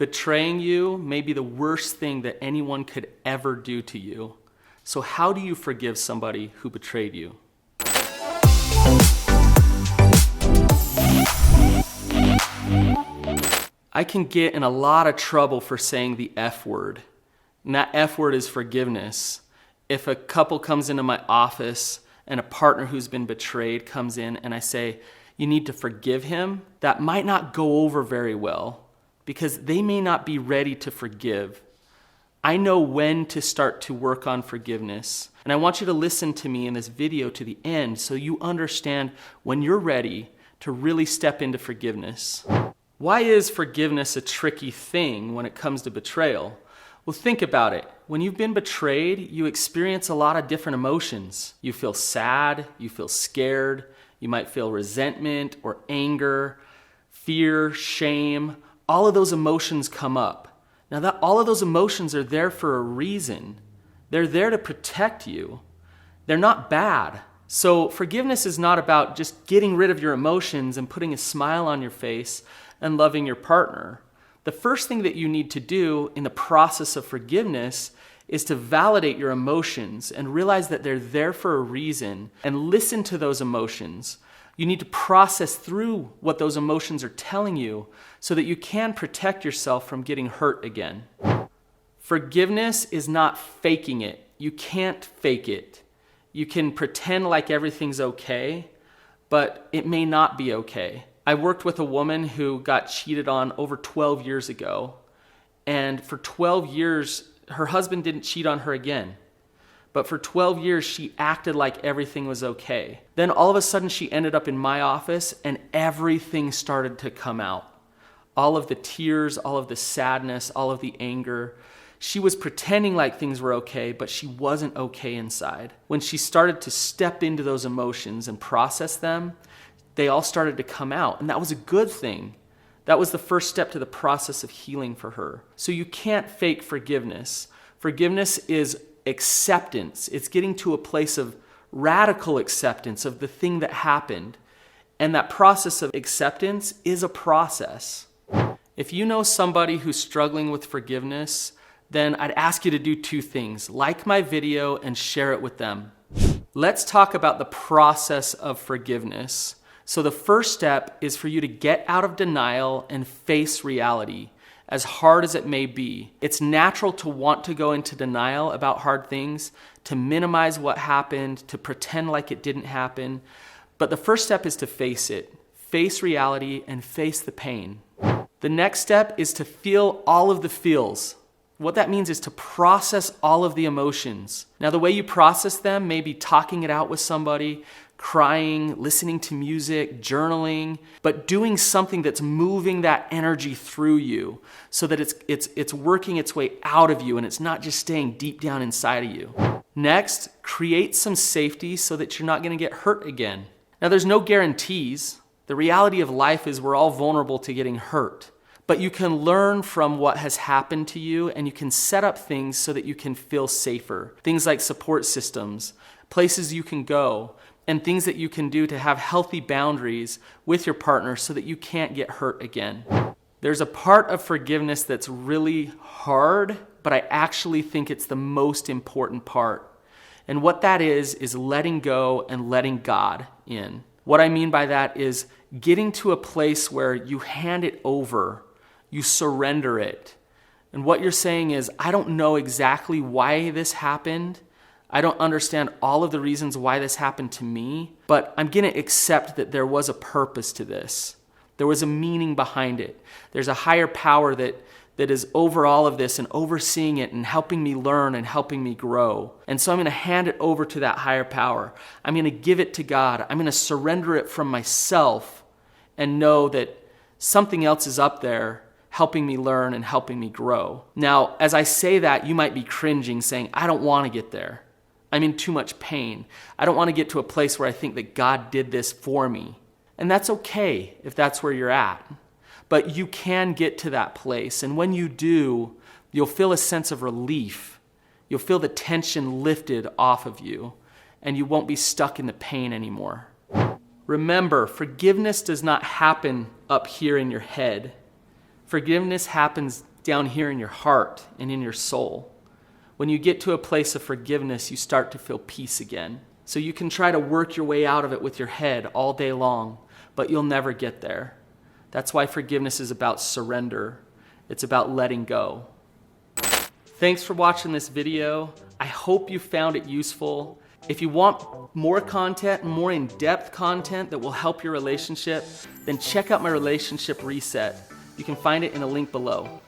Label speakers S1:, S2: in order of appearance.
S1: Betraying you may be the worst thing that anyone could ever do to you. So how do you forgive somebody who betrayed you? I can get in a lot of trouble for saying the F word, and that F word is forgiveness. If a couple comes into my office and a partner who's been betrayed comes in and I say, you need to forgive him, that might not go over very well because they may not be ready to forgive. I know when to start to work on forgiveness, and I want you to listen to me in this video to the end so you understand when you're ready to really step into forgiveness. Why is forgiveness a tricky thing when it comes to betrayal? Well, think about it. When you've been betrayed, you experience a lot of different emotions. You feel sad, you feel scared, you might feel resentment or anger, fear, shame. All of those emotions come up. Now, all of those emotions are there for a reason. They're there to protect you. They're not bad. So forgiveness is not about just getting rid of your emotions and putting a smile on your face and loving your partner. The first thing that you need to do in the process of forgiveness is to validate your emotions and realize that they're there for a reason and listen to those emotions. You need to process through what those emotions are telling you so that you can protect yourself from getting hurt again. Forgiveness is not faking it. You can't fake it. You can pretend like everything's okay, but it may not be okay. I worked with a woman who got cheated on over 12 years ago, and for 12 years, her husband didn't cheat on her again. But for 12 years, she acted like everything was okay. Then all of a sudden, she ended up in my office, and everything started to come out. All of the tears, all of the sadness, all of the anger. She was pretending like things were okay, but she wasn't okay inside. When she started to step into those emotions and process them, they all started to come out, and that was a good thing. That was the first step to the process of healing for her. So you can't fake forgiveness. Forgiveness is acceptance. It's getting to a place of radical acceptance of the thing that happened. And that process of acceptance is a process. If you know somebody who's struggling with forgiveness, then I'd ask you to do two things. Like my video and share it with them. Let's talk about the process of forgiveness. So the first step is for you to get out of denial and face reality, as hard as it may be. It's natural to want to go into denial about hard things, to minimize what happened, to pretend like it didn't happen. But the first step is to face it, face reality, and face the pain. The next step is to feel all of the feels. What that means is to process all of the emotions. Now, the way you process them may be talking it out with somebody, crying, listening to music, journaling, but doing something that's moving that energy through you so that it's working its way out of you and it's not just staying deep down inside of you. Next, create some safety so that you're not going to get hurt again. Now, there's no guarantees. The reality of life is we're all vulnerable to getting hurt. But you can learn from what has happened to you and you can set up things so that you can feel safer. Things like support systems, places you can go, and things that you can do to have healthy boundaries with your partner so that you can't get hurt again. There's a part of forgiveness that's really hard, but I actually think it's the most important part. And what that is letting go and letting God in. What I mean by that is getting to a place where you hand it over. You surrender it. And what you're saying is, I don't know exactly why this happened. I don't understand all of the reasons why this happened to me, but I'm going to accept that there was a purpose to this. There was a meaning behind it. There's a higher power that is over all of this and overseeing it and helping me learn and helping me grow. And so I'm going to hand it over to that higher power. I'm going to give it to God. I'm going to surrender it from myself and know that something else is up there helping me learn and helping me grow. Now, as I say that, you might be cringing, saying, I don't want to get there. I'm in too much pain. I don't want to get to a place where I think that God did this for me. And that's okay if that's where you're at. But you can get to that place. And when you do, you'll feel a sense of relief. You'll feel the tension lifted off of you. And you won't be stuck in the pain anymore. Remember, forgiveness does not happen up here in your head. Forgiveness happens down here in your heart and in your soul. When you get to a place of forgiveness, you start to feel peace again. So you can try to work your way out of it with your head all day long, but you'll never get there. That's why forgiveness is about surrender. It's about letting go. Thanks for watching this video. I hope you found it useful. If you want more content, more in-depth content that will help your relationship, then check out my relationship reset. You can find it in a link below.